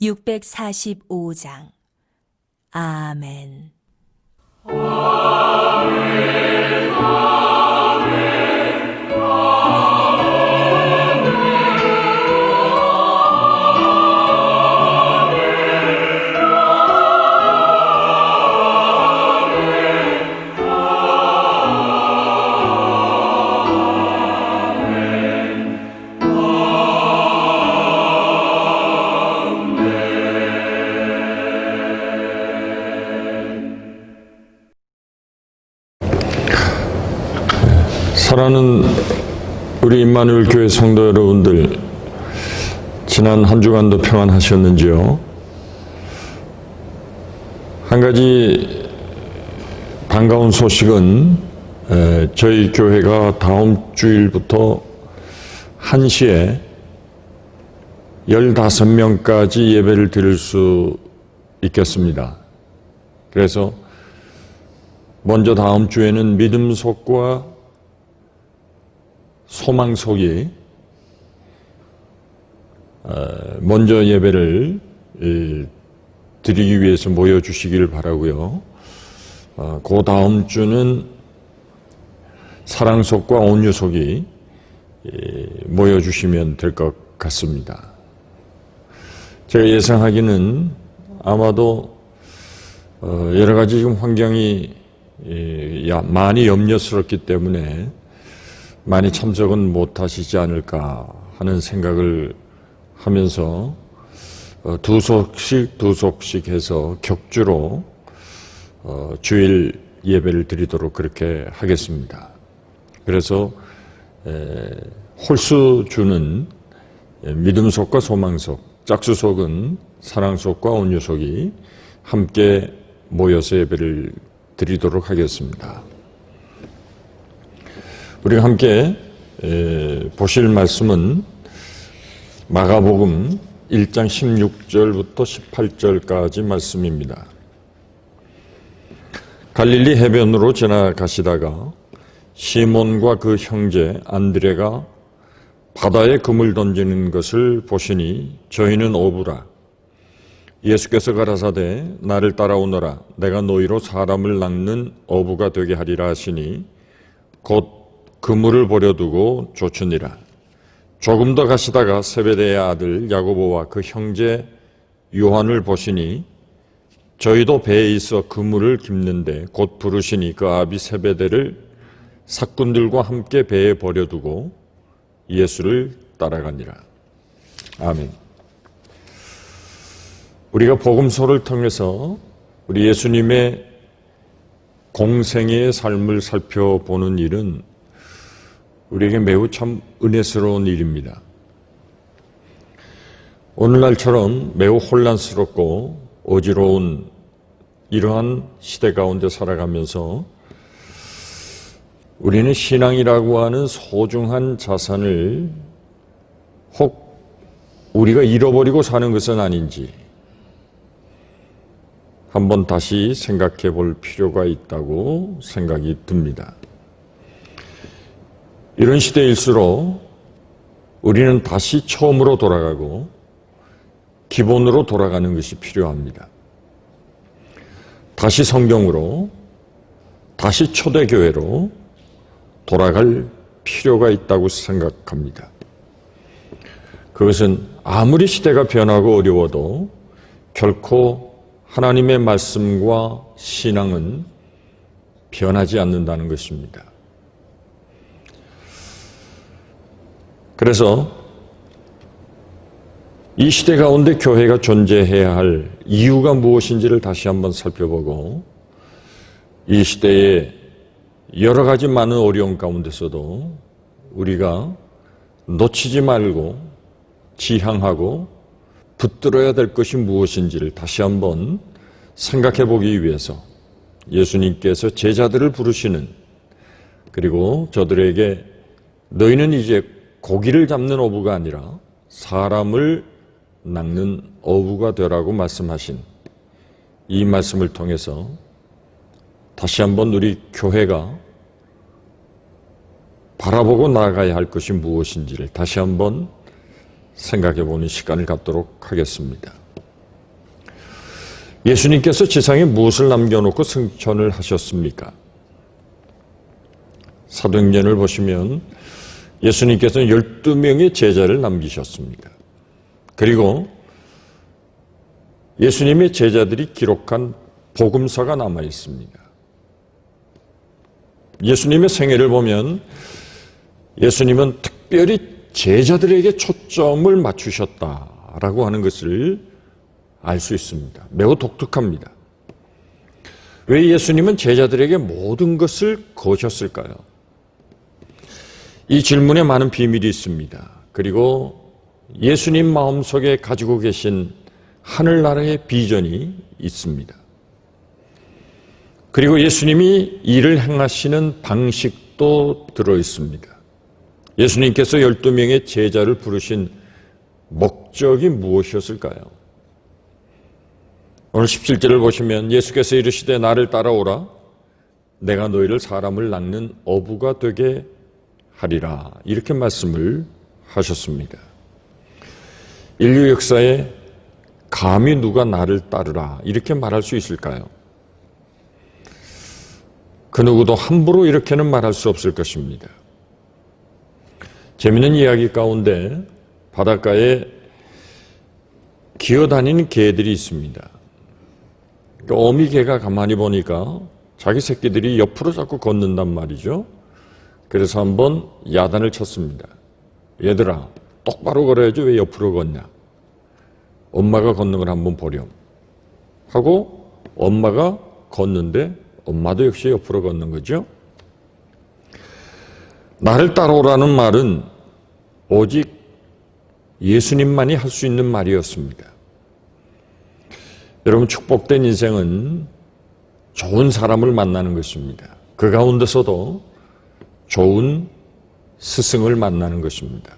645장. 아멘. 사랑하는 우리 임마누엘 교회 성도 여러분들, 지난 한 주간도 평안하셨는지요? 한 가지 반가운 소식은 저희 교회가 다음 주일부터 1시에 15명까지 예배를 드릴 수 있겠습니다. 그래서 먼저 다음 주에는 믿음 속과 소망 속이 먼저 예배를 드리기 위해서 모여주시길 바라고요. 그 다음 주는 사랑 속과 온유 속이 모여주시면 될 것 같습니다. 제가 예상하기는 아마도 여러 가지 지금 환경이 많이 염려스럽기 때문에 많이 참석은 못하시지 않을까 하는 생각을 하면서 두 속씩 해서 격주로 주일 예배를 드리도록 그렇게 하겠습니다. 그래서 홀수주는 믿음 속과 소망 속, 짝수 속은 사랑 속과 온유 속이 함께 모여서 예배를 드리도록 하겠습니다. 우리가 함께 보실 말씀은 마가복음 1장 16절부터 18절까지 말씀입니다. 갈릴리 해변으로 지나가시다가 시몬과 그 형제 안드레가 바다에 금을 던지는 것을 보시니 저희는 어부라. 예수께서 가라사대 나를 따라오너라. 내가 너희로 사람을 낚는 어부가 되게 하리라 하시니 곧 그물을 버려두고 쫓으니라. 조금 더 가시다가 세베대의 아들 야고보와 그 형제 요한을 보시니 저희도 배에 있어 그물을 깁는데 곧 부르시니 그 아비 세베대를 사꾼들과 함께 배에 버려두고 예수를 따라가니라. 아멘. 우리가 복음서를 통해서 우리 예수님의 공생애의 삶을 살펴보는 일은 우리에게 매우 참 은혜스러운 일입니다. 오늘날처럼 매우 혼란스럽고 어지러운 이러한 시대 가운데 살아가면서 우리는 신앙이라고 하는 소중한 자산을 혹 우리가 잃어버리고 사는 것은 아닌지 한번 다시 생각해 볼 필요가 있다고 생각이 듭니다. 이런 시대일수록 우리는 다시 처음으로 돌아가고 기본으로 돌아가는 것이 필요합니다. 다시 성경으로, 다시 초대교회로 돌아갈 필요가 있다고 생각합니다. 그것은 아무리 시대가 변하고 어려워도 결코 하나님의 말씀과 신앙은 변하지 않는다는 것입니다. 그래서 이 시대 가운데 교회가 존재해야 할 이유가 무엇인지를 다시 한번 살펴보고 이 시대에 여러 가지 많은 어려움 가운데서도 우리가 놓치지 말고 지향하고 붙들어야 될 것이 무엇인지를 다시 한번 생각해 보기 위해서 예수님께서 제자들을 부르시는, 그리고 저들에게 너희는 이제 고기를 잡는 어부가 아니라 사람을 낚는 어부가 되라고 말씀하신 이 말씀을 통해서 다시 한번 우리 교회가 바라보고 나아가야 할 것이 무엇인지를 다시 한번 생각해 보는 시간을 갖도록 하겠습니다. 예수님께서 지상에 무엇을 남겨놓고 승천을 하셨습니까? 사도행전을 보시면 예수님께서는 12명의 제자를 남기셨습니다. 그리고 예수님의 제자들이 기록한 복음서가 남아 있습니다. 예수님의 생애를 보면 예수님은 특별히 제자들에게 초점을 맞추셨다라고 하는 것을 알 수 있습니다. 매우 독특합니다. 왜 예수님은 제자들에게 모든 것을 거셨을까요? 이 질문에 많은 비밀이 있습니다. 그리고 예수님 마음속에 가지고 계신 하늘나라의 비전이 있습니다. 그리고 예수님이 일을 행하시는 방식도 들어있습니다. 예수님께서 12명의 제자를 부르신 목적이 무엇이었을까요? 오늘 17절을 보시면 예수께서 이르시되 나를 따라오라 내가 너희를 사람을 낚는 어부가 되게 하리라 이렇게 말씀을 하셨습니다. 인류 역사에 감히 누가 나를 따르라 이렇게 말할 수 있을까요? 그 누구도 함부로 이렇게는 말할 수 없을 것입니다. 재미있는 이야기 가운데 바닷가에 기어다니는 개들이 있습니다. 어미개가 가만히 보니까 자기 새끼들이 옆으로 자꾸 걷는단 말이죠. 그래서 한번 야단을 쳤습니다. 얘들아 똑바로 걸어야지 왜 옆으로 걷냐. 엄마가 걷는 걸 한번 보렴 하고 엄마가 걷는데 엄마도 역시 옆으로 걷는 거죠. 나를 따라오라는 말은 오직 예수님만이 할 수 있는 말이었습니다. 여러분 축복된 인생은 좋은 사람을 만나는 것입니다. 그 가운데서도 좋은 스승을 만나는 것입니다.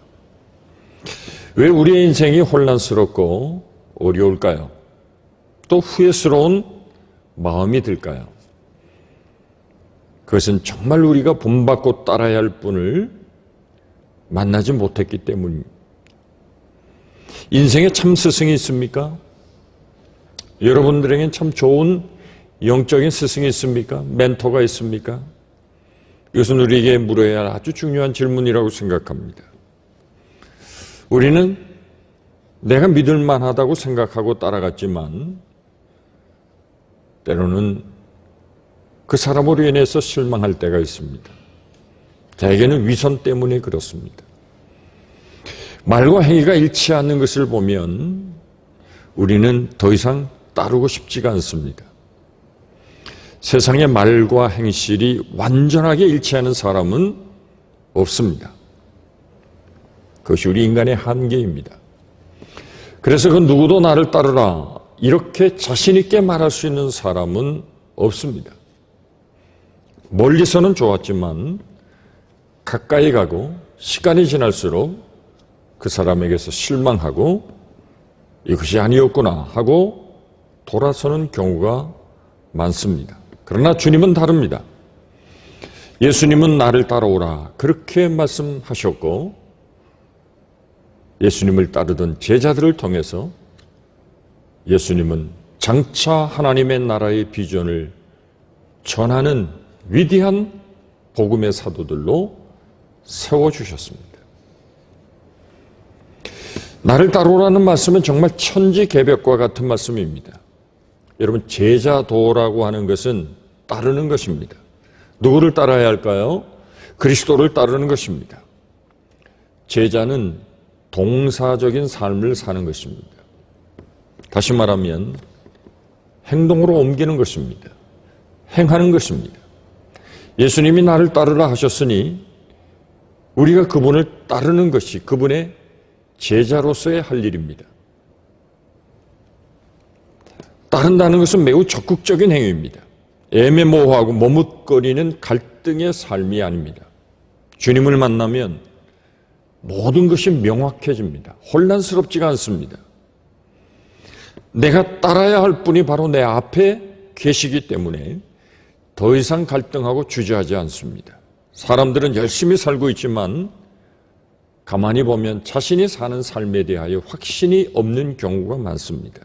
왜 우리의 인생이 혼란스럽고 어려울까요? 또 후회스러운 마음이 들까요? 그것은 정말 우리가 본받고 따라야 할 분을 만나지 못했기 때문입니다. 인생에 참 스승이 있습니까? 여러분들에겐 참 좋은 영적인 스승이 있습니까? 멘토가 있습니까? 이것은 우리에게 물어야 할 아주 중요한 질문이라고 생각합니다. 우리는 내가 믿을 만하다고 생각하고 따라갔지만 때로는 그 사람으로 인해서 실망할 때가 있습니다. 자에게는 위선 때문에 그렇습니다. 말과 행위가 일치하는 것을 보면 우리는 더 이상 따르고 싶지가 않습니다. 세상의 말과 행실이 완전하게 일치하는 사람은 없습니다. 그것이 우리 인간의 한계입니다. 그래서 그 누구도 나를 따르라 이렇게 자신 있게 말할 수 있는 사람은 없습니다. 멀리서는 좋았지만 가까이 가고 시간이 지날수록 그 사람에게서 실망하고 이것이 아니었구나 하고 돌아서는 경우가 많습니다. 그러나 주님은 다릅니다. 예수님은 나를 따라오라 그렇게 말씀하셨고 예수님을 따르던 제자들을 통해서 예수님은 장차 하나님의 나라의 비전을 전하는 위대한 복음의 사도들로 세워주셨습니다. 나를 따르라는 말씀은 정말 천지개벽과 같은 말씀입니다. 여러분 제자도라고 하는 것은 따르는 것입니다. 누구를 따라야 할까요? 그리스도를 따르는 것입니다. 제자는 동사적인 삶을 사는 것입니다. 다시 말하면 행동으로 옮기는 것입니다. 행하는 것입니다. 예수님이 나를 따르라 하셨으니 우리가 그분을 따르는 것이 그분의 제자로서의 할 일입니다. 따른다는 것은 매우 적극적인 행위입니다. 애매모호하고 머뭇거리는 갈등의 삶이 아닙니다. 주님을 만나면 모든 것이 명확해집니다. 혼란스럽지가 않습니다. 내가 따라야 할 분이 바로 내 앞에 계시기 때문에 더 이상 갈등하고 주저하지 않습니다. 사람들은 열심히 살고 있지만 가만히 보면 자신이 사는 삶에 대하여 확신이 없는 경우가 많습니다.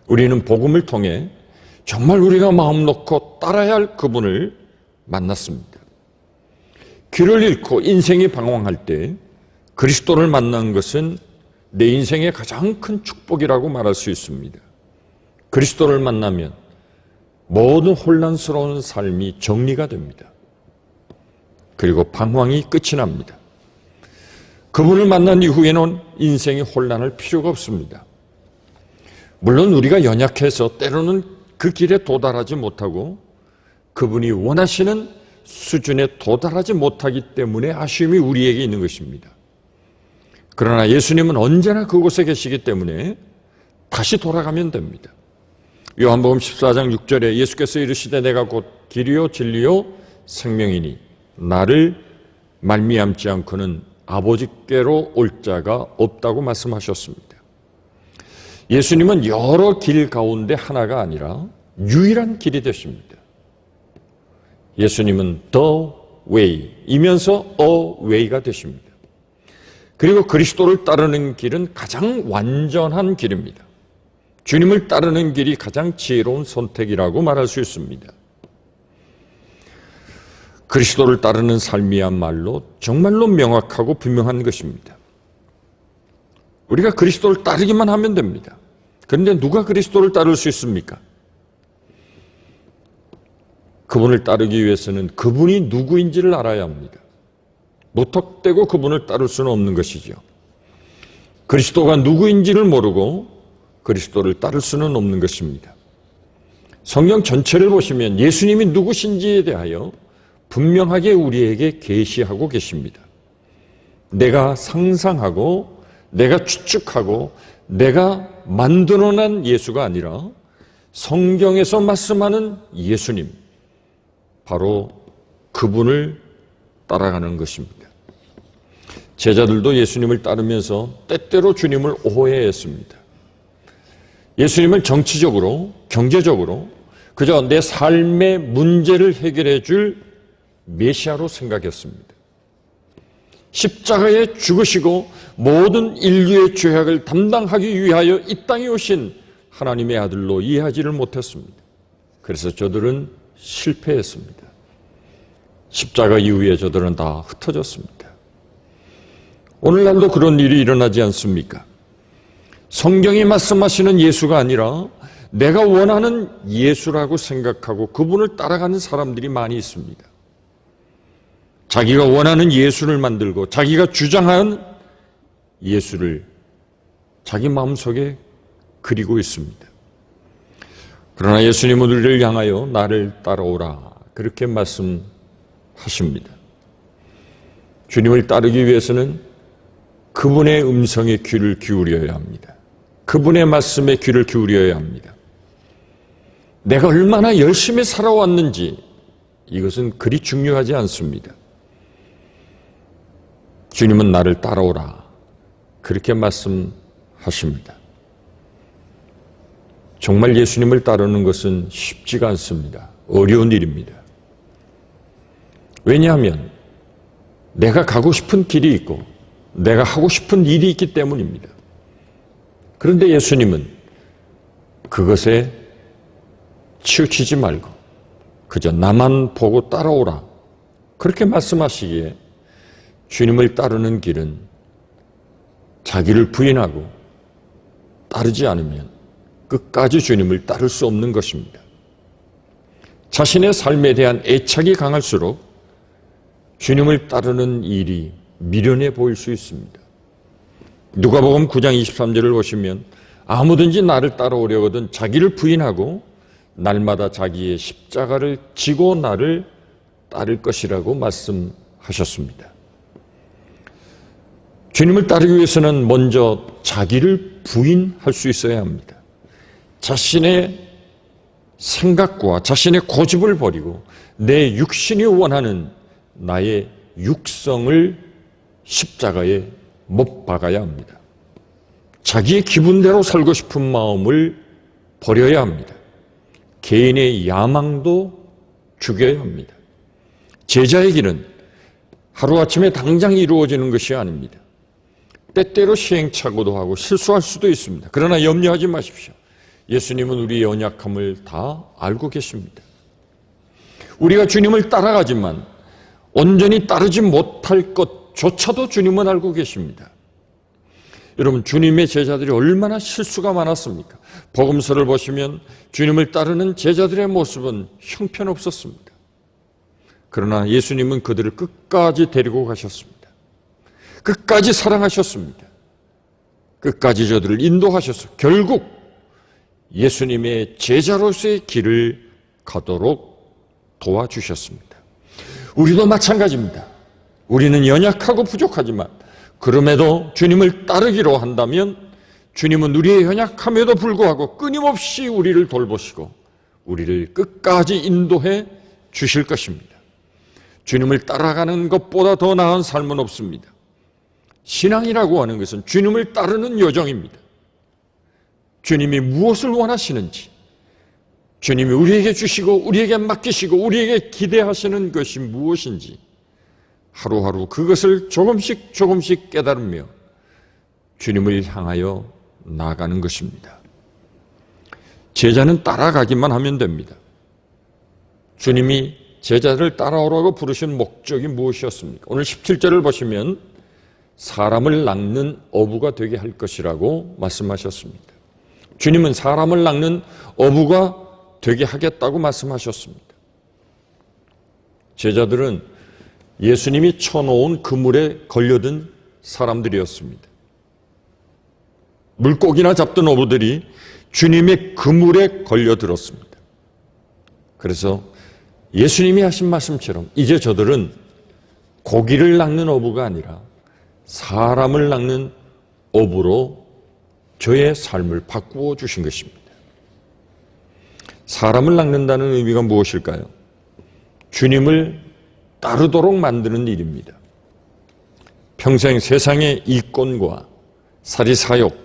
우리는 복음을 통해 정말 우리가 마음 놓고 따라야 할 그분을 만났습니다. 길을 잃고 인생이 방황할 때 그리스도를 만난 것은 내 인생의 가장 큰 축복이라고 말할 수 있습니다. 그리스도를 만나면 모든 혼란스러운 삶이 정리가 됩니다. 그리고 방황이 끝이 납니다. 그분을 만난 이후에는 인생이 혼란할 필요가 없습니다. 물론 우리가 연약해서 때로는 그 길에 도달하지 못하고 그분이 원하시는 수준에 도달하지 못하기 때문에 아쉬움이 우리에게 있는 것입니다. 그러나 예수님은 언제나 그곳에 계시기 때문에 다시 돌아가면 됩니다. 요한복음 14장 6절에 예수께서 이르시되 내가 곧 길이요 진리요 생명이니 나를 말미암지 않고는 아버지께로 올 자가 없다고 말씀하셨습니다. 예수님은 여러 길 가운데 하나가 아니라 유일한 길이 되십니다. 예수님은 The Way이면서 A Way가 되십니다. 그리고 그리스도를 따르는 길은 가장 완전한 길입니다. 주님을 따르는 길이 가장 지혜로운 선택이라고 말할 수 있습니다. 그리스도를 따르는 삶이야말로 정말로 명확하고 분명한 것입니다. 우리가 그리스도를 따르기만 하면 됩니다. 그런데 누가 그리스도를 따를 수 있습니까? 그분을 따르기 위해서는 그분이 누구인지를 알아야 합니다. 무턱대고 그분을 따를 수는 없는 것이죠. 그리스도가 누구인지를 모르고 그리스도를 따를 수는 없는 것입니다. 성경 전체를 보시면 예수님이 누구신지에 대하여 분명하게 우리에게 계시하고 계십니다. 내가 상상하고 내가 추측하고 내가 만들어낸 예수가 아니라 성경에서 말씀하는 예수님, 바로 그분을 따라가는 것입니다. 제자들도 예수님을 따르면서 때때로 주님을 오해했습니다. 예수님을 정치적으로, 경제적으로 그저 내 삶의 문제를 해결해 줄 메시아로 생각했습니다. 십자가에 죽으시고 모든 인류의 죄악을 담당하기 위하여 이 땅에 오신 하나님의 아들로 이해하지를 못했습니다. 그래서 저들은 실패했습니다. 십자가 이후에 저들은 다 흩어졌습니다. 오늘날도 그런 일이 일어나지 않습니까? 성경이 말씀하시는 예수가 아니라 내가 원하는 예수라고 생각하고 그분을 따라가는 사람들이 많이 있습니다. 자기가 원하는 예수를 만들고 자기가 주장하는 예수를 자기 마음속에 그리고 있습니다. 그러나 예수님은 우리를 향하여 나를 따라오라 그렇게 말씀하십니다. 주님을 따르기 위해서는 그분의 음성에 귀를 기울여야 합니다. 그분의 말씀에 귀를 기울여야 합니다. 내가 얼마나 열심히 살아왔는지 이것은 그리 중요하지 않습니다. 주님은 나를 따라오라 그렇게 말씀하십니다. 정말 예수님을 따르는 것은 쉽지가 않습니다. 어려운 일입니다. 왜냐하면 내가 가고 싶은 길이 있고 내가 하고 싶은 일이 있기 때문입니다. 그런데 예수님은 그것에 치우치지 말고 그저 나만 보고 따라오라 그렇게 말씀하시기에 주님을 따르는 길은 자기를 부인하고 따르지 않으면 끝까지 주님을 따를 수 없는 것입니다. 자신의 삶에 대한 애착이 강할수록 주님을 따르는 일이 미련해 보일 수 있습니다. 누가복음 9장 23절을 보시면 아무든지 나를 따라오려거든 자기를 부인하고 날마다 자기의 십자가를 지고 나를 따를 것이라고 말씀하셨습니다. 주님을 따르기 위해서는 먼저 자기를 부인할 수 있어야 합니다. 자신의 생각과 자신의 고집을 버리고 내 육신이 원하는 나의 육성을 십자가에 못 박아야 합니다. 자기의 기분대로 살고 싶은 마음을 버려야 합니다. 개인의 야망도 죽여야 합니다. 제자의 길은 하루아침에 당장 이루어지는 것이 아닙니다. 때때로 시행착오도 하고 실수할 수도 있습니다. 그러나 염려하지 마십시오. 예수님은 우리의 연약함을 다 알고 계십니다. 우리가 주님을 따라가지만 온전히 따르지 못할 것조차도 주님은 알고 계십니다. 여러분, 주님의 제자들이 얼마나 실수가 많았습니까? 복음서를 보시면 주님을 따르는 제자들의 모습은 형편없었습니다. 그러나 예수님은 그들을 끝까지 데리고 가셨습니다. 끝까지 사랑하셨습니다. 끝까지 저들을 인도하셔서 결국 예수님의 제자로서의 길을 가도록 도와주셨습니다. 우리도 마찬가지입니다. 우리는 연약하고 부족하지만 그럼에도 주님을 따르기로 한다면 주님은 우리의 연약함에도 불구하고 끊임없이 우리를 돌보시고 우리를 끝까지 인도해 주실 것입니다. 주님을 따라가는 것보다 더 나은 삶은 없습니다. 신앙이라고 하는 것은 주님을 따르는 여정입니다. 주님이 무엇을 원하시는지, 주님이 우리에게 주시고 우리에게 맡기시고 우리에게 기대하시는 것이 무엇인지 하루하루 그것을 조금씩 깨달으며 주님을 향하여 나아가는 것입니다. 제자는 따라가기만 하면 됩니다. 주님이 제자를 따라오라고 부르신 목적이 무엇이었습니까? 오늘 17절을 보시면 사람을 낚는 어부가 되게 할 것이라고 말씀하셨습니다. 주님은 사람을 낚는 어부가 되게 하겠다고 말씀하셨습니다. 제자들은 예수님이 쳐놓은 그물에 걸려든 사람들이었습니다. 물고기나 잡던 어부들이 주님의 그물에 걸려들었습니다. 그래서 예수님이 하신 말씀처럼 이제 저들은 고기를 낚는 어부가 아니라 사람을 낚는 어부로 저의 삶을 바꾸어 주신 것입니다. 사람을 낚는다는 의미가 무엇일까요? 주님을 따르도록 만드는 일입니다. 평생 세상의 이권과 사리사욕,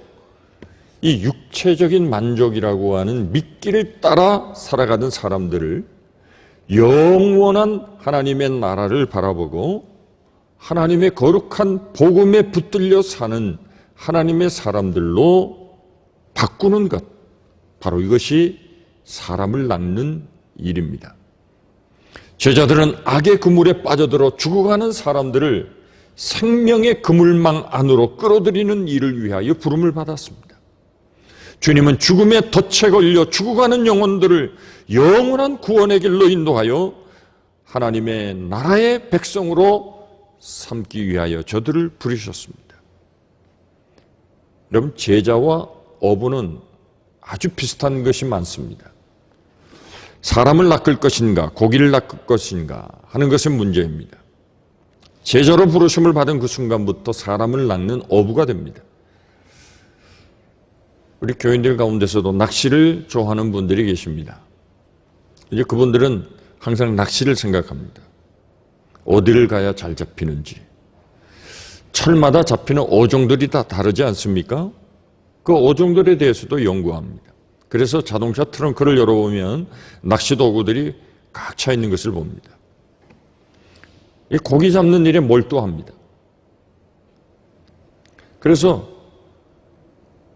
이 육체적인 만족이라고 하는 미끼를 따라 살아가던 사람들을 영원한 하나님의 나라를 바라보고 하나님의 거룩한 복음에 붙들려 사는 하나님의 사람들로 바꾸는 것, 바로 이것이 사람을 낚는 일입니다. 제자들은 악의 그물에 빠져들어 죽어가는 사람들을 생명의 그물망 안으로 끌어들이는 일을 위하여 부름을 받았습니다. 주님은 죽음의 덫에 걸려 죽어가는 영혼들을 영원한 구원의 길로 인도하여 하나님의 나라의 백성으로 삼기 위하여 저들을 부르셨습니다. 여러분, 제자와 어부는 아주 비슷한 것이 많습니다. 사람을 낚을 것인가 고기를 낚을 것인가 하는 것은 문제입니다. 제자로 부르심을 받은 그 순간부터 사람을 낚는 어부가 됩니다. 우리 교인들 가운데서도 낚시를 좋아하는 분들이 계십니다. 이제 그분들은 항상 낚시를 생각합니다. 어디를 가야 잘 잡히는지. 철마다 잡히는 어종들이 다 다르지 않습니까? 그 어종들에 대해서도 연구합니다. 그래서 자동차 트렁크를 열어보면 낚시 도구들이 꽉 차 있는 것을 봅니다. 이 고기 잡는 일에 몰두합니다. 그래서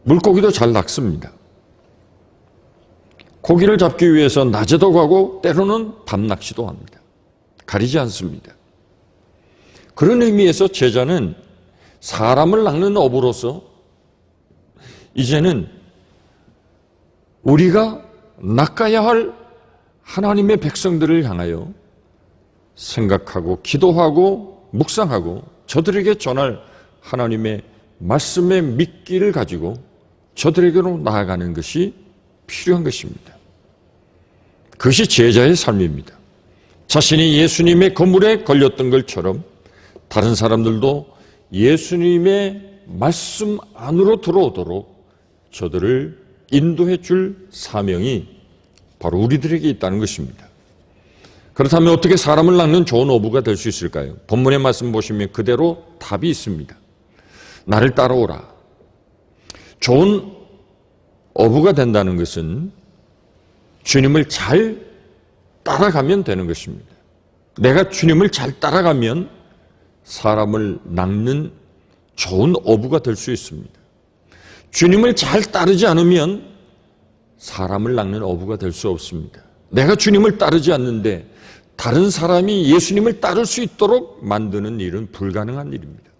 물고기도 잘 낚습니다. 고기를 잡기 위해서 낮에도 가고 때로는 밤 낚시도 합니다. 가리지 않습니다. 그런 의미에서 제자는 사람을 낚는 어부로서 이제는 우리가 낚아야 할 하나님의 백성들을 향하여 생각하고 기도하고 묵상하고 저들에게 전할 하나님의 말씀의 미끼를 가지고 저들에게로 나아가는 것이 필요한 것입니다. 그것이 제자의 삶입니다. 자신이 예수님의 그물에 걸렸던 것처럼 다른 사람들도 예수님의 말씀 안으로 들어오도록 저들을 인도해 줄 사명이 바로 우리들에게 있다는 것입니다. 그렇다면 어떻게 사람을 낚는 좋은 어부가 될 수 있을까요? 본문의 말씀 보시면 그대로 답이 있습니다. 나를 따라오라. 좋은 어부가 된다는 것은 주님을 잘 따라가면 되는 것입니다. 내가 주님을 잘 따라가면 사람을 낚는 좋은 어부가 될 수 있습니다. 주님을 잘 따르지 않으면 사람을 낚는 어부가 될 수 없습니다. 내가 주님을 따르지 않는데 다른 사람이 예수님을 따를 수 있도록 만드는 일은 불가능한 일입니다.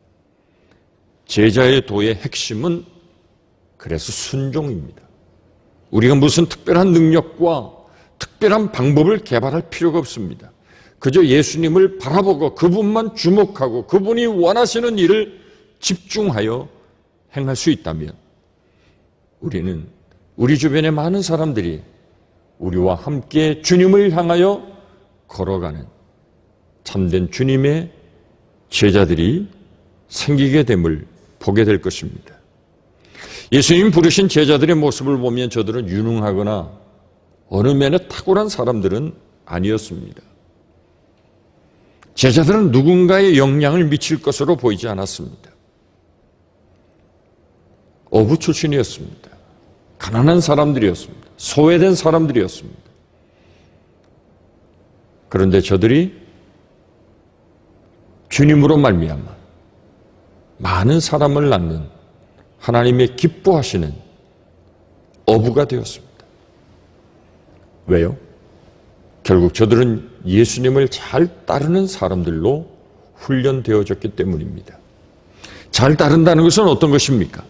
제자의 도의 핵심은 그래서 순종입니다. 우리가 무슨 특별한 능력과 특별한 방법을 개발할 필요가 없습니다. 그저 예수님을 바라보고 그분만 주목하고 그분이 원하시는 일을 집중하여 행할 수 있다면 우리는 우리 주변의 많은 사람들이 우리와 함께 주님을 향하여 걸어가는 참된 주님의 제자들이 생기게 됨을 보게 될 것입니다. 예수님 부르신 제자들의 모습을 보면 저들은 유능하거나 어느 면에 탁월한 사람들은 아니었습니다. 제자들은 누군가의 영향을 미칠 것으로 보이지 않았습니다. 어부 출신이었습니다. 가난한 사람들이었습니다. 소외된 사람들이었습니다. 그런데 저들이 주님으로 말미암아 많은 사람을 낳는 하나님의 기뻐하시는 어부가 되었습니다. 왜요? 결국 저들은 예수님을 잘 따르는 사람들로 훈련되어졌기 때문입니다. 잘 따른다는 것은 어떤 것입니까?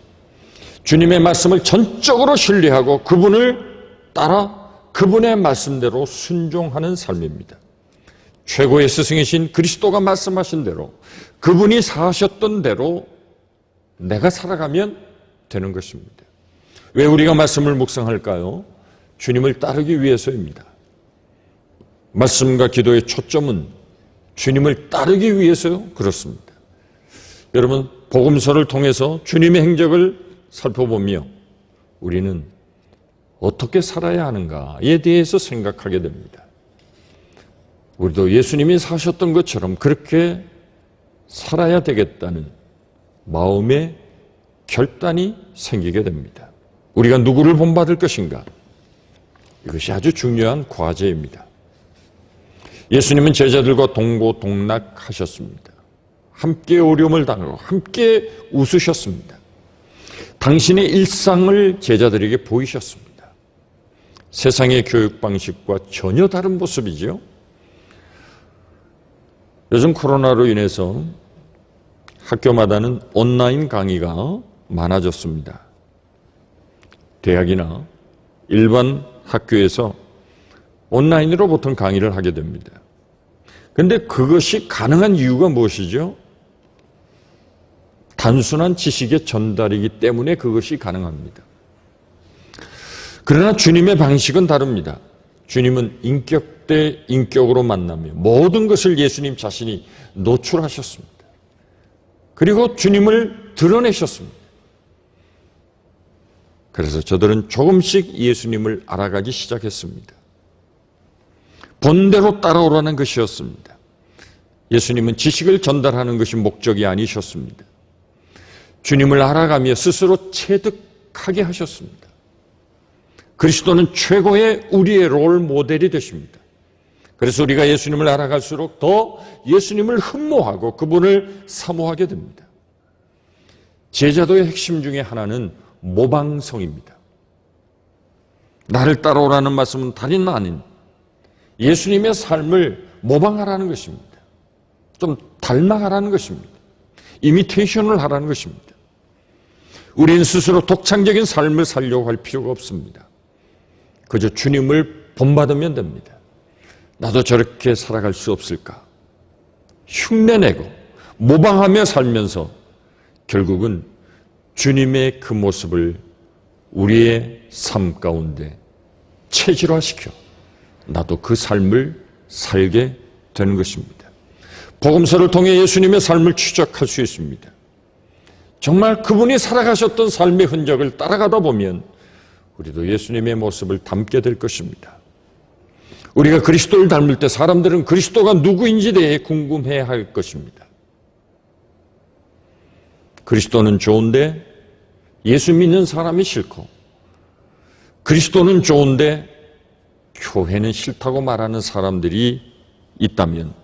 주님의 말씀을 전적으로 신뢰하고 그분을 따라 그분의 말씀대로 순종하는 삶입니다. 최고의 스승이신 그리스도가 말씀하신 대로 그분이 사셨던 대로 내가 살아가면 되는 것입니다. 왜 우리가 말씀을 묵상할까요? 주님을 따르기 위해서입니다. 말씀과 기도의 초점은 주님을 따르기 위해서 그렇습니다. 여러분, 복음서를 통해서 주님의 행적을 살펴보며 우리는 어떻게 살아야 하는가에 대해서 생각하게 됩니다. 우리도 예수님이 사셨던 것처럼 그렇게 살아야 되겠다는 마음의 결단이 생기게 됩니다. 우리가 누구를 본받을 것인가? 이것이 아주 중요한 과제입니다. 예수님은 제자들과 동고동락하셨습니다. 함께 어려움을 당하고 함께 웃으셨습니다. 당신의 일상을 제자들에게 보이셨습니다. 세상의 교육 방식과 전혀 다른 모습이죠. 요즘 코로나로 인해서 학교마다는 온라인 강의가 많아졌습니다. 대학이나 일반 학교에서 온라인으로 보통 강의를 하게 됩니다. 그런데 그것이 가능한 이유가 무엇이죠? 단순한 지식의 전달이기 때문에 그것이 가능합니다. 그러나 주님의 방식은 다릅니다. 주님은 인격 대 인격으로 만나며 모든 것을 예수님 자신이 노출하셨습니다. 그리고 주님을 드러내셨습니다. 그래서 저들은 조금씩 예수님을 알아가기 시작했습니다. 본대로 따라오라는 것이었습니다. 예수님은 지식을 전달하는 것이 목적이 아니셨습니다. 주님을 알아가며 스스로 체득하게 하셨습니다. 그리스도는 최고의 우리의 롤 모델이 되십니다. 그래서 우리가 예수님을 알아갈수록 더 예수님을 흠모하고 그분을 사모하게 됩니다. 제자도의 핵심 중에 하나는 모방성입니다. 나를 따라오라는 말씀은 다른 아닌 예수님의 삶을 모방하라는 것입니다. 좀 닮아가라는 것입니다. 이미테이션을 하라는 것입니다. 우리는 스스로 독창적인 삶을 살려고 할 필요가 없습니다. 그저 주님을 본받으면 됩니다. 나도 저렇게 살아갈 수 없을까? 흉내내고 모방하며 살면서 결국은 주님의 그 모습을 우리의 삶 가운데 체질화시켜 나도 그 삶을 살게 되는 것입니다. 복음서를 통해 예수님의 삶을 추적할 수 있습니다. 정말 그분이 살아가셨던 삶의 흔적을 따라가다 보면 우리도 예수님의 모습을 닮게 될 것입니다. 우리가 그리스도를 닮을 때 사람들은 그리스도가 누구인지 대해 궁금해야 할 것입니다. 그리스도는 좋은데 예수 믿는 사람이 싫고, 그리스도는 좋은데 교회는 싫다고 말하는 사람들이 있다면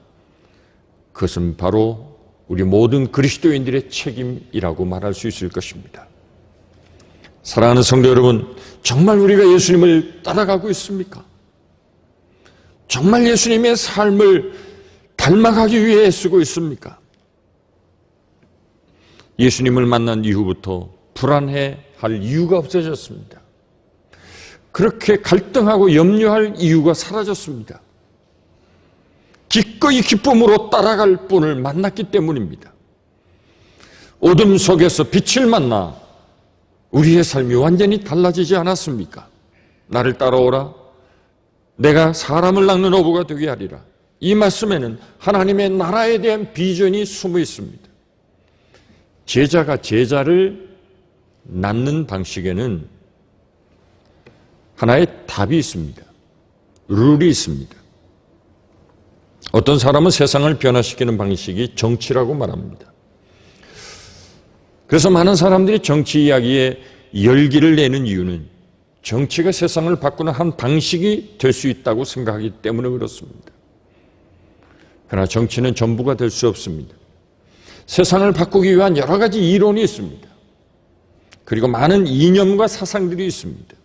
그것은 바로 우리 모든 그리스도인들의 책임이라고 말할 수 있을 것입니다. 사랑하는 성도 여러분, 정말 우리가 예수님을 따라가고 있습니까? 정말 예수님의 삶을 닮아가기 위해 애쓰고 있습니까? 예수님을 만난 이후부터 불안해할 이유가 없어졌습니다. 그렇게 갈등하고 염려할 이유가 사라졌습니다. 기꺼이 기쁨으로 따라갈 분을 만났기 때문입니다. 어둠 속에서 빛을 만나 우리의 삶이 완전히 달라지지 않았습니까? 나를 따라오라. 내가 사람을 낚는 어부가 되게 하리라. 이 말씀에는 하나님의 나라에 대한 비전이 숨어 있습니다. 제자가 제자를 낳는 방식에는 하나의 답이 있습니다. 룰이 있습니다. 어떤 사람은 세상을 변화시키는 방식이 정치라고 말합니다. 그래서 많은 사람들이 정치 이야기에 열기를 내는 이유는 정치가 세상을 바꾸는 한 방식이 될 수 있다고 생각하기 때문에 그렇습니다. 그러나 정치는 전부가 될 수 없습니다. 세상을 바꾸기 위한 여러 가지 이론이 있습니다. 그리고 많은 이념과 사상들이 있습니다.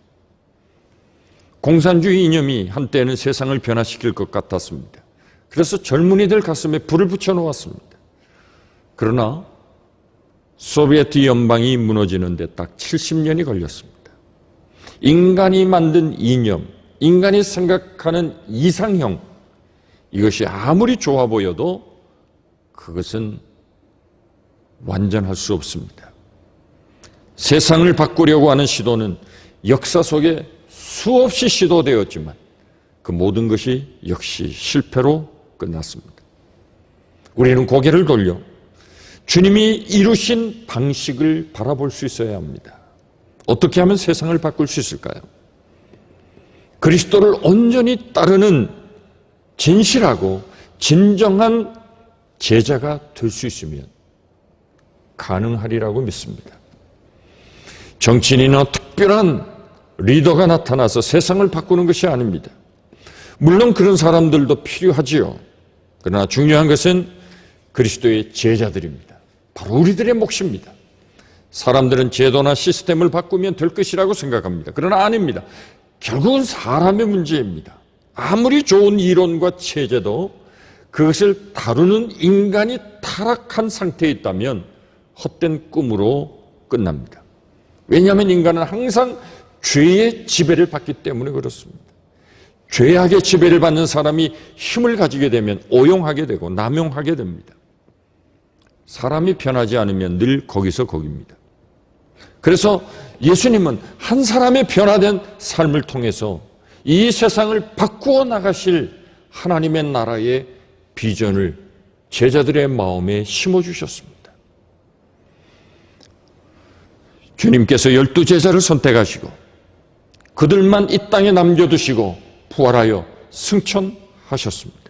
공산주의 이념이 한때는 세상을 변화시킬 것 같았습니다. 그래서 젊은이들 가슴에 불을 붙여 놓았습니다. 그러나 소비에트 연방이 무너지는 데 딱 70년이 걸렸습니다. 인간이 만든 이념, 인간이 생각하는 이상형, 이것이 아무리 좋아 보여도 그것은 완전할 수 없습니다. 세상을 바꾸려고 하는 시도는 역사 속에 수없이 시도되었지만 그 모든 것이 역시 실패로 끝났습니다. 우리는 고개를 돌려 주님이 이루신 방식을 바라볼 수 있어야 합니다. 어떻게 하면 세상을 바꿀 수 있을까요? 그리스도를 온전히 따르는 진실하고 진정한 제자가 될 수 있으면 가능하리라고 믿습니다. 정치인이나 특별한 리더가 나타나서 세상을 바꾸는 것이 아닙니다. 물론 그런 사람들도 필요하지요. 그러나 중요한 것은 그리스도의 제자들입니다. 바로 우리들의 몫입니다. 사람들은 제도나 시스템을 바꾸면 될 것이라고 생각합니다. 그러나 아닙니다. 결국은 사람의 문제입니다. 아무리 좋은 이론과 체제도 그것을 다루는 인간이 타락한 상태에 있다면 헛된 꿈으로 끝납니다. 왜냐하면 인간은 항상 죄의 지배를 받기 때문에 그렇습니다. 죄악의 지배를 받는 사람이 힘을 가지게 되면 오용하게 되고 남용하게 됩니다. 사람이 변하지 않으면 늘 거기서 거기입니다. 그래서 예수님은 한 사람의 변화된 삶을 통해서 이 세상을 바꾸어 나가실 하나님의 나라의 비전을 제자들의 마음에 심어주셨습니다. 주님께서 12제자를 선택하시고 그들만 이 땅에 남겨두시고 부활하여 승천하셨습니다.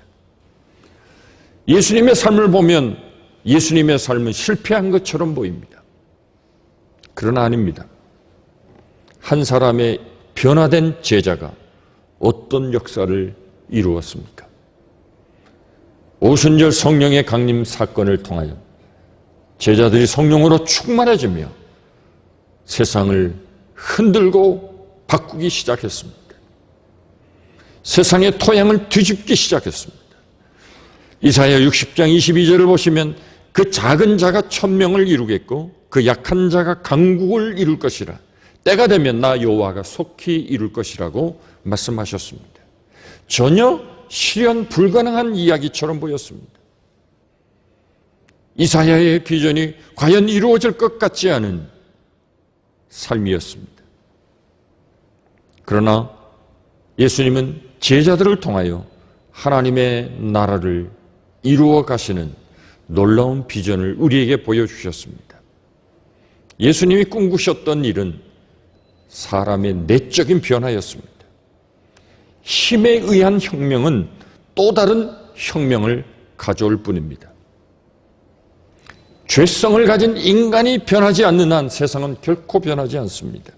예수님의 삶을 보면 예수님의 삶은 실패한 것처럼 보입니다. 그러나 아닙니다. 한 사람의 변화된 제자가 어떤 역사를 이루었습니까? 오순절 성령의 강림 사건을 통하여 제자들이 성령으로 충만해지며 세상을 흔들고 바꾸기 시작했습니다. 세상의 토양을 뒤집기 시작했습니다. 이사야 60장 22절을 보시면 그 작은 자가 천명을 이루겠고 그 약한 자가 강국을 이룰 것이라. 때가 되면 나 여호와가 속히 이룰 것이라고 말씀하셨습니다. 전혀 실현 불가능한 이야기처럼 보였습니다. 이사야의 비전이 과연 이루어질 것 같지 않은 삶이었습니다. 그러나 예수님은 제자들을 통하여 하나님의 나라를 이루어 가시는 놀라운 비전을 우리에게 보여주셨습니다. 예수님이 꿈꾸셨던 일은 사람의 내적인 변화였습니다. 힘에 의한 혁명은 또 다른 혁명을 가져올 뿐입니다. 죄성을 가진 인간이 변하지 않는 한 세상은 결코 변하지 않습니다.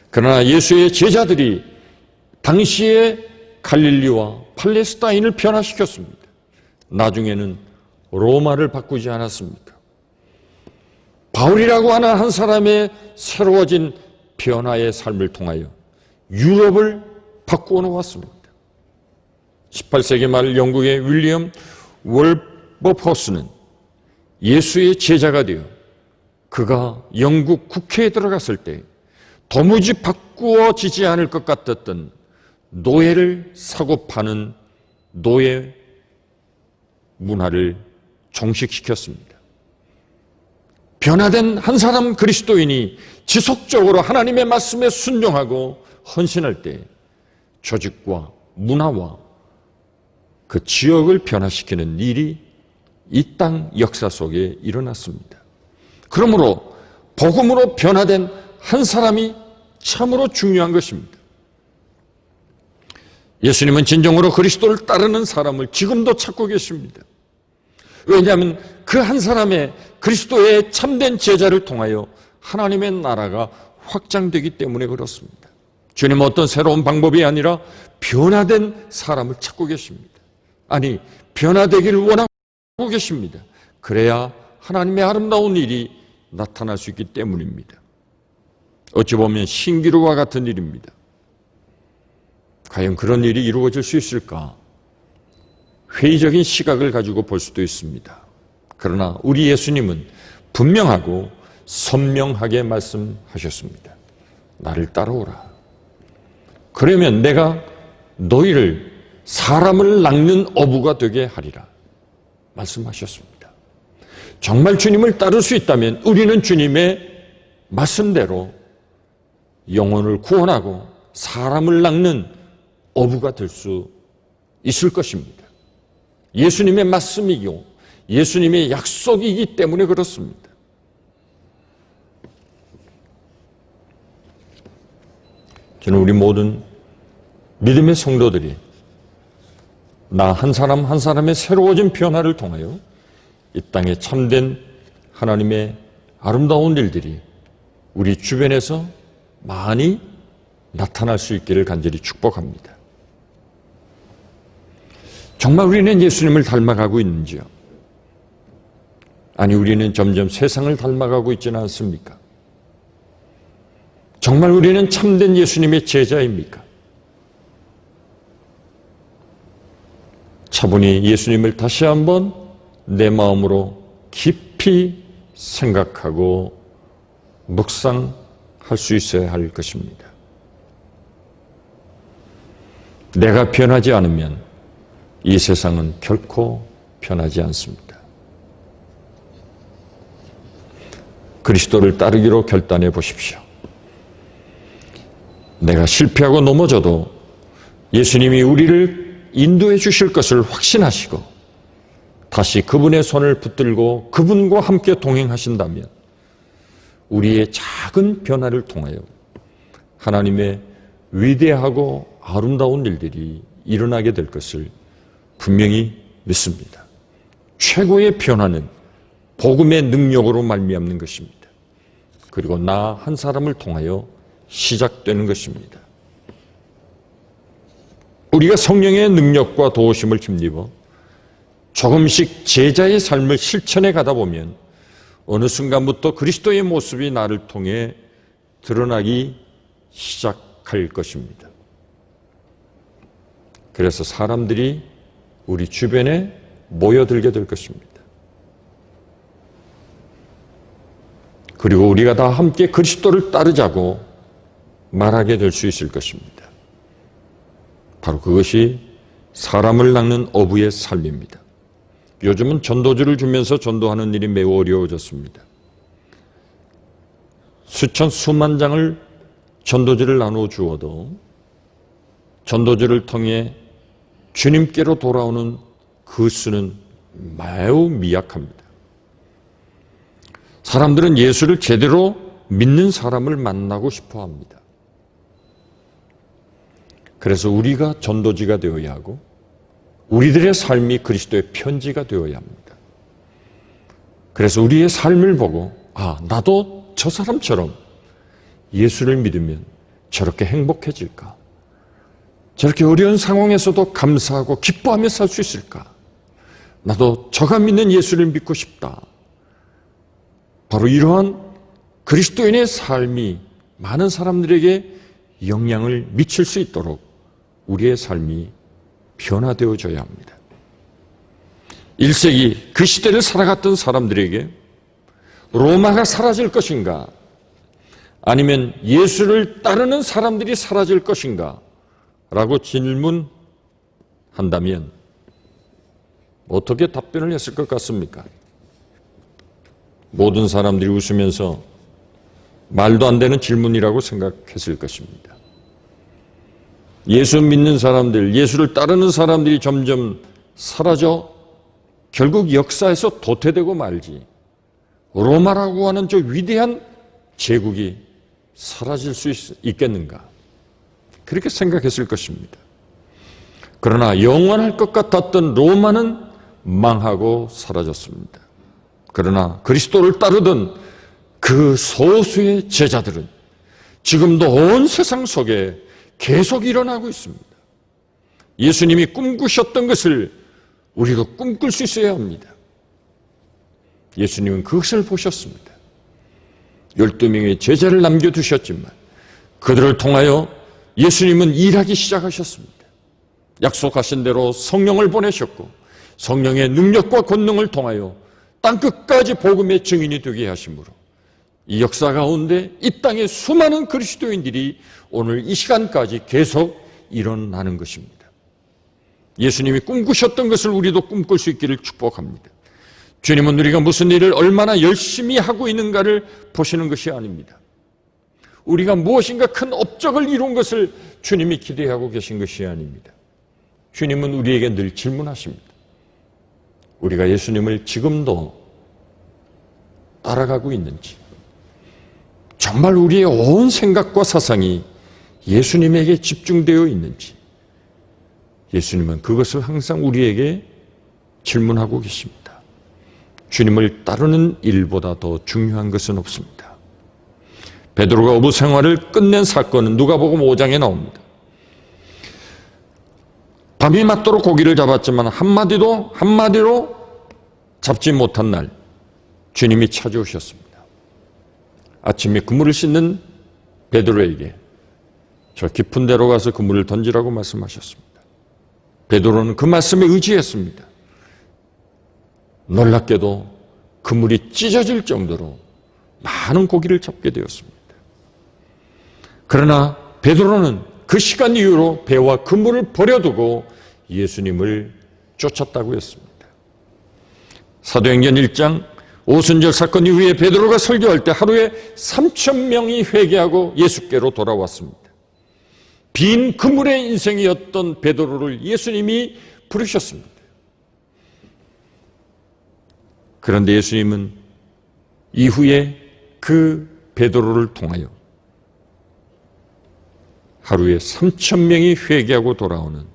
그러나 예수의 제자들이 당시의 갈릴리와 팔레스타인을 변화시켰습니다. 나중에는 로마를 바꾸지 않았습니까? 바울이라고 하는 한 사람의 새로워진 변화의 삶을 통하여 유럽을 바꾸어 놓았습니다. 18세기 말 영국의 윌리엄 월버퍼스는 예수의 제자가 되어 그가 영국 국회에 들어갔을 때 도무지 바꾸어지지 않을 것 같았던 노예를 사고 파는 노예 문화를 종식시켰습니다. 변화된 한 사람 그리스도인이 지속적으로 하나님의 말씀에 순종하고 헌신할 때 조직과 문화와 그 지역을 변화시키는 일이 이 땅 역사 속에 일어났습니다. 그러므로 복음으로 변화된 한 사람이 참으로 중요한 것입니다. 예수님은 진정으로 그리스도를 따르는 사람을 지금도 찾고 계십니다. 왜냐하면 그 한 사람의 그리스도의 참된 제자를 통하여 하나님의 나라가 확장되기 때문에 그렇습니다. 주님은 어떤 새로운 방법이 아니라 변화된 사람을 찾고 계십니다. 아니, 변화되기를 원하고 계십니다. 그래야 하나님의 아름다운 일이 나타날 수 있기 때문입니다. 어찌 보면 신기루와 같은 일입니다. 과연 그런 일이 이루어질 수 있을까? 회의적인 시각을 가지고 볼 수도 있습니다. 그러나 우리 예수님은 분명하고 선명하게 말씀하셨습니다. 나를 따라오라. 그러면 내가 너희를 사람을 낚는 어부가 되게 하리라 말씀하셨습니다. 정말 주님을 따를 수 있다면 우리는 주님의 말씀대로 영혼을 구원하고 사람을 낚는 어부가 될 수 있을 것입니다. 예수님의 말씀이고 예수님의 약속이기 때문에 그렇습니다. 저는 우리 모든 믿음의 성도들이 나 한 사람 한 사람의 새로워진 변화를 통하여 이 땅에 참된 하나님의 아름다운 일들이 우리 주변에서 많이 나타날 수 있기를 간절히 축복합니다. 정말 우리는 예수님을 닮아가고 있는지요? 아니, 우리는 점점 세상을 닮아가고 있지는 않습니까? 정말 우리는 참된 예수님의 제자입니까? 차분히 예수님을 다시 한번 내 마음으로 깊이 생각하고 묵상할 수 있어야 할 것입니다. 내가 변하지 않으면 이 세상은 결코 변하지 않습니다. 그리스도를 따르기로 결단해 보십시오. 내가 실패하고 넘어져도 예수님이 우리를 인도해 주실 것을 확신하시고 다시 그분의 손을 붙들고 그분과 함께 동행하신다면 우리의 작은 변화를 통하여 하나님의 위대하고 아름다운 일들이 일어나게 될 것을 분명히 믿습니다. 최고의 변화는 복음의 능력으로 말미암는 것입니다. 그리고 나 한 사람을 통하여 시작되는 것입니다. 우리가 성령의 능력과 도우심을 힘입어 조금씩 제자의 삶을 실천해 가다 보면 어느 순간부터 그리스도의 모습이 나를 통해 드러나기 시작할 것입니다. 그래서 사람들이 우리 주변에 모여들게 될 것입니다. 그리고 우리가 다 함께 그리스도를 따르자고 말하게 될 수 있을 것입니다. 바로 그것이 사람을 낚는 어부의 삶입니다. 요즘은 전도지를 주면서 전도하는 일이 매우 어려워졌습니다. 수만 장을 전도지를 나누어 주어도 전도지를 통해 주님께로 돌아오는 그 수는 매우 미약합니다. 사람들은 예수를 제대로 믿는 사람을 만나고 싶어 합니다. 그래서 우리가 전도지가 되어야 하고 우리들의 삶이 그리스도의 편지가 되어야 합니다. 그래서 우리의 삶을 보고 나도 저 사람처럼 예수를 믿으면 저렇게 행복해질까? 저렇게 어려운 상황에서도 감사하고 기뻐하며 살 수 있을까? 나도 저가 믿는 예수를 믿고 싶다. 바로 이러한 그리스도인의 삶이 많은 사람들에게 영향을 미칠 수 있도록 우리의 삶이 변화되어져야 합니다. 1세기 그 시대를 살아갔던 사람들에게 로마가 사라질 것인가, 아니면 예수를 따르는 사람들이 사라질 것인가 라고 질문한다면 어떻게 답변을 했을 것 같습니까? 모든 사람들이 웃으면서 말도 안 되는 질문이라고 생각했을 것입니다. 예수 믿는 사람들, 예수를 따르는 사람들이 점점 사라져 결국 역사에서 도태되고 말지, 로마라고 하는 저 위대한 제국이 사라질 수 있겠는가, 그렇게 생각했을 것입니다. 그러나 영원할 것 같았던 로마는 망하고 사라졌습니다. 그러나 그리스도를 따르던 그 소수의 제자들은 지금도 온 세상 속에 계속 일어나고 있습니다. 예수님이 꿈꾸셨던 것을 우리도 꿈꿀 수 있어야 합니다. 예수님은 그것을 보셨습니다. 12명의 제자를 남겨두셨지만 그들을 통하여 예수님은 일하기 시작하셨습니다. 약속하신 대로 성령을 보내셨고 성령의 능력과 권능을 통하여 땅끝까지 복음의 증인이 되게 하심으로 이 역사 가운데 이 땅의 수많은 그리스도인들이 오늘 이 시간까지 계속 일어나는 것입니다. 예수님이 꿈꾸셨던 것을 우리도 꿈꿀 수 있기를 축복합니다. 주님은 우리가 무슨 일을 얼마나 열심히 하고 있는가를 보시는 것이 아닙니다. 우리가 무엇인가 큰 업적을 이룬 것을 주님이 기대하고 계신 것이 아닙니다. 주님은 우리에게 늘 질문하십니다. 우리가 예수님을 지금도 따라가고 있는지, 정말 우리의 온 생각과 사상이 예수님에게 집중되어 있는지, 예수님은 그것을 항상 우리에게 질문하고 계십니다. 주님을 따르는 일보다 더 중요한 것은 없습니다. 베드로가 어부 생활을 끝낸 사건은 누가복음 5장에 나옵니다. 밤이 맞도록 고기를 잡았지만 한마디로 잡지 못한 날 주님이 찾아오셨습니다. 아침에 그물을 씻는 베드로에게 저 깊은 데로 가서 그물을 던지라고 말씀하셨습니다. 베드로는 그 말씀에 의지했습니다. 놀랍게도 그물이 찢어질 정도로 많은 고기를 잡게 되었습니다. 그러나 베드로는 그 시간 이후로 배와 그물을 버려두고 예수님을 쫓았다고 했습니다. 사도행전 1장 오순절 사건 이후에 베드로가 설교할 때 하루에 3,000명이 회개하고 예수께로 돌아왔습니다. 빈 그물의 인생이었던 베드로를 예수님이 부르셨습니다. 그런데 예수님은 이후에 그 베드로를 통하여 하루에 3,000명이 회개하고 돌아오는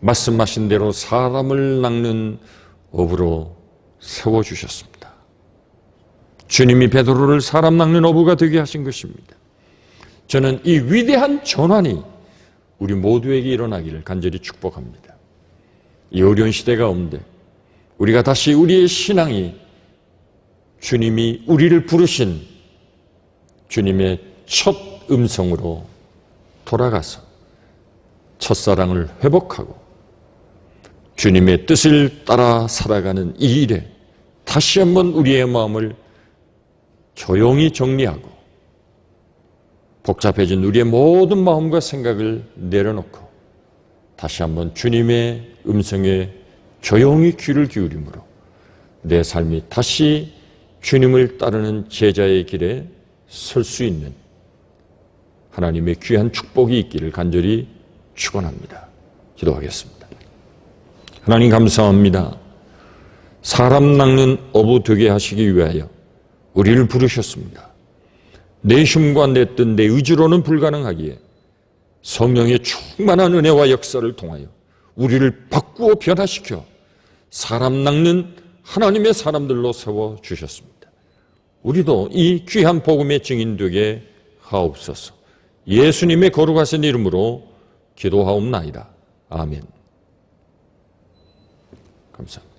말씀하신 대로 사람을 낚는 어부로 세워주셨습니다. 주님이 베드로를 사람 낚는 어부가 되게 하신 것입니다. 저는 이 위대한 전환이 우리 모두에게 일어나기를 간절히 축복합니다. 이 어려운 시대 가운데 우리가 다시 우리의 신앙이 주님이 우리를 부르신 주님의 첫 음성으로 돌아가서 첫사랑을 회복하고 주님의 뜻을 따라 살아가는 이 일에 다시 한번 우리의 마음을 조용히 정리하고 복잡해진 우리의 모든 마음과 생각을 내려놓고 다시 한번 주님의 음성에 조용히 귀를 기울임으로 내 삶이 다시 주님을 따르는 제자의 길에 설 수 있는 하나님의 귀한 축복이 있기를 간절히 축원합니다. 기도하겠습니다. 하나님 감사합니다. 사람 낚는 어부 되게 하시기 위하여 우리를 부르셨습니다. 내 힘과 내 뜻, 내 의지로는 불가능하기에 성령의 충만한 은혜와 역사를 통하여 우리를 바꾸어 변화시켜 사람 낚는 하나님의 사람들로 세워주셨습니다. 우리도 이 귀한 복음의 증인 되게 하옵소서. 예수님의 거룩하신 이름으로 기도하옵나이다. 아멘. 감사합니다.